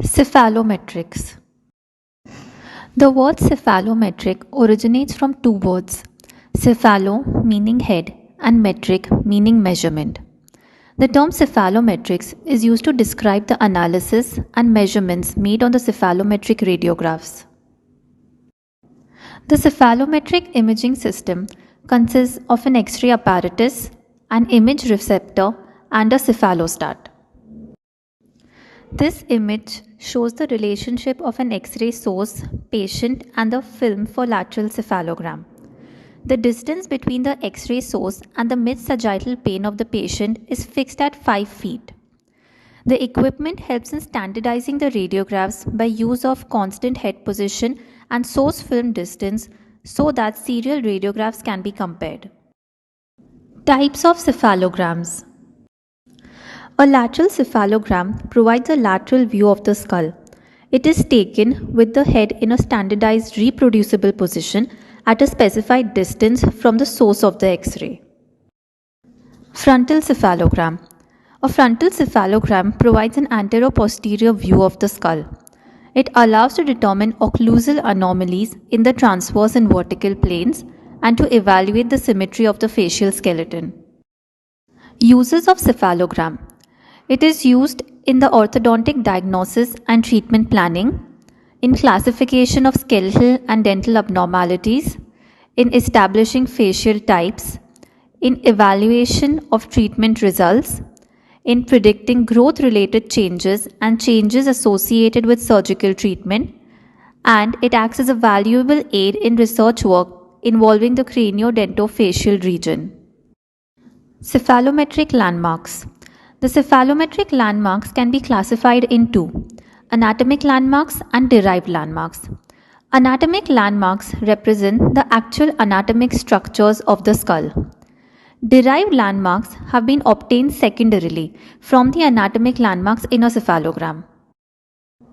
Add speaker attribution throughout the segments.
Speaker 1: Cephalometrics. The word cephalometric originates from two words, cephalo meaning head and metric meaning measurement. The term cephalometrics is used to describe the analysis and measurements made on the cephalometric radiographs. The cephalometric imaging system consists of an X-ray apparatus, an image receptor, and a cephalostat. This image shows the relationship of an X-ray source, patient, and the film for lateral cephalogram. The distance between the X-ray source and the mid-sagittal plane of the patient is fixed at 5 feet. The equipment helps in standardizing the radiographs by use of constant head position and source film distance so that serial radiographs can be compared. Types of cephalograms. A lateral cephalogram provides a lateral view of the skull. It is taken with the head in a standardized reproducible position at a specified distance from the source of the X-ray. Frontal cephalogram. A frontal cephalogram provides an antero-posterior view of the skull. It allows to determine occlusal anomalies in the transverse and vertical planes and to evaluate the symmetry of the facial skeleton. Uses of cephalogram. It is used in the orthodontic diagnosis and treatment planning, in classification of skeletal and dental abnormalities, in establishing facial types, in evaluation of treatment results, in predicting growth-related changes and changes associated with surgical treatment, and it acts as a valuable aid in research work involving the craniodentofacial region. Cephalometric landmarks. The cephalometric landmarks can be classified in two, anatomic landmarks and derived landmarks. Anatomic landmarks represent the actual anatomic structures of the skull. Derived landmarks have been obtained secondarily from the anatomic landmarks in a cephalogram.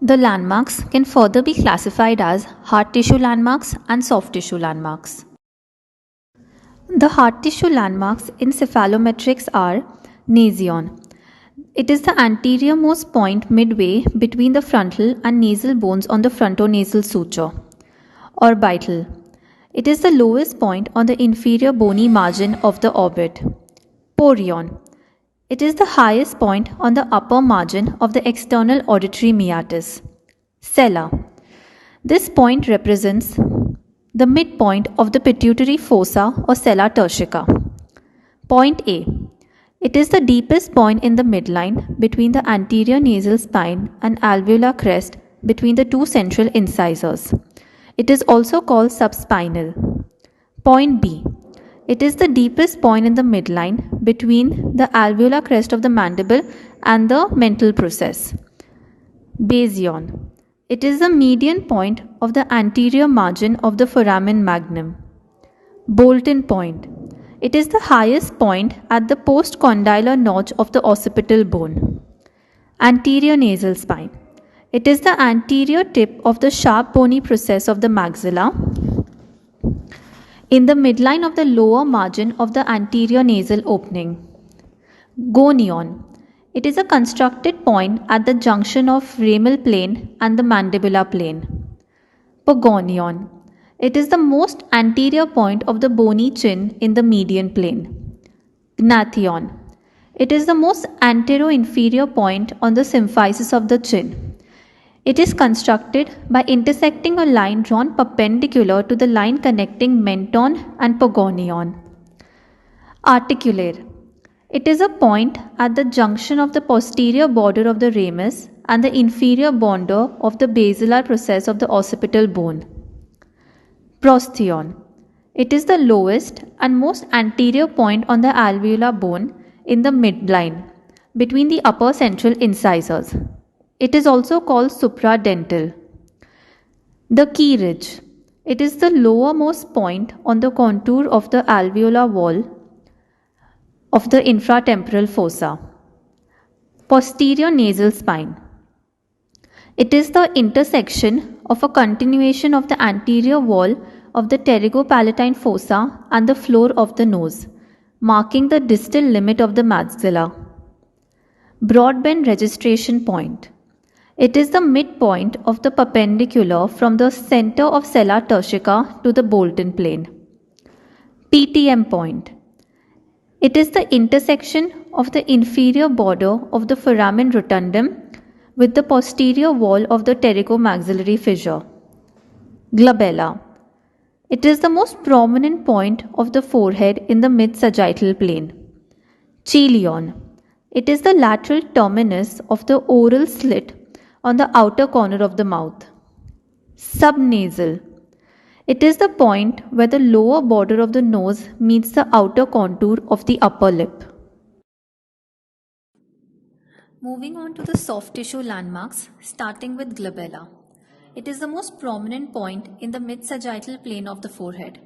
Speaker 1: The landmarks can further be classified as hard tissue landmarks and soft tissue landmarks. The hard tissue landmarks in cephalometrics are nasion. It is the anterior-most point midway between the frontal and nasal bones on the frontonasal suture. Orbital. It is the lowest point on the inferior bony margin of the orbit. Porion. It is the highest point on the upper margin of the external auditory meatus. Sella. This point represents the midpoint of the pituitary fossa or sella turcica. Point A. It is the deepest point in the midline between the anterior nasal spine and alveolar crest between the two central incisors. It is also called subspinal. Point B. It is the deepest point in the midline between the alveolar crest of the mandible and the mental process. Basion. It is the median point of the anterior margin of the foramen magnum. Bolton point. It is the highest point at the postcondylar notch of the occipital bone. Anterior nasal spine. It is the anterior tip of the sharp bony process of the maxilla in the midline of the lower margin of the anterior nasal opening. Gonion. It is a constructed point at the junction of ramal plane and the mandibular plane. Pogonion. It is the most anterior point of the bony chin in the median plane. Gnathion. It is the most antero-inferior point on the symphysis of the chin. It is constructed by intersecting a line drawn perpendicular to the line connecting menton and pogonion. Articular. It is a point at the junction of the posterior border of the ramus and the inferior border of the basilar process of the occipital bone. Prostheon. It is the lowest and most anterior point on the alveolar bone in the midline between the upper central incisors. It is also called supradental. The key ridge. It is the lowermost point on the contour of the alveolar wall of the infratemporal fossa. Posterior nasal spine. It is the intersection of a continuation of the anterior wall of the pterygopalatine fossa and the floor of the nose, marking the distal limit of the maxilla. Broadband registration point. It is the midpoint of the perpendicular from the center of sella turcica to the Bolton plane. PTM point. It is the intersection of the inferior border of the foramen rotundum with the posterior wall of the pterygomaxillary fissure. Glabella. It is the most prominent point of the forehead in the mid-sagittal plane. Chelion. It is the lateral terminus of the oral slit on the outer corner of the mouth. Subnasal. It is the point where the lower border of the nose meets the outer contour of the upper lip. Moving on to the soft tissue landmarks, starting with glabella. It is the most prominent point in the mid-sagittal plane of the forehead.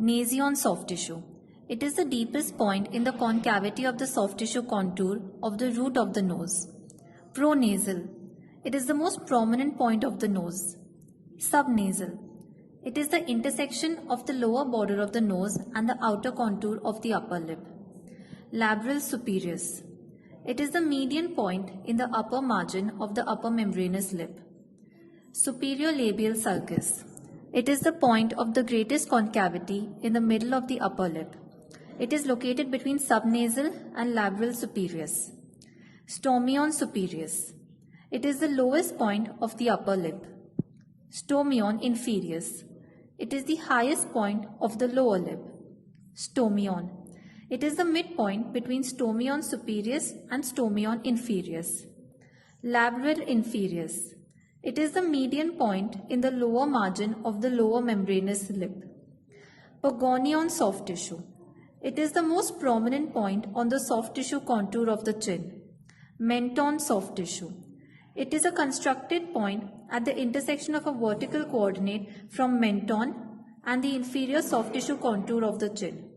Speaker 1: Nasion soft tissue. It is the deepest point in the concavity of the soft tissue contour of the root of the nose. Pronasal. It is the most prominent point of the nose. Subnasal. It is the intersection of the lower border of the nose and the outer contour of the upper lip. Labral superius. It is the median point in the upper margin of the upper membranous lip. Superior labial sulcus. It is the point of the greatest concavity in the middle of the upper lip. It is located between subnasal and labral superius. Stomion superius. It is the lowest point of the upper lip. Stomion inferius. It is the highest point of the lower lip. Stomion. It is the midpoint between stomion superius and stomion inferius. Labral inferius. It is the median point in the lower margin of the lower membranous lip. Pogonion soft tissue. It is the most prominent point on the soft tissue contour of the chin. Menton soft tissue. It is a constructed point at the intersection of a vertical coordinate from menton and the inferior soft tissue contour of the chin.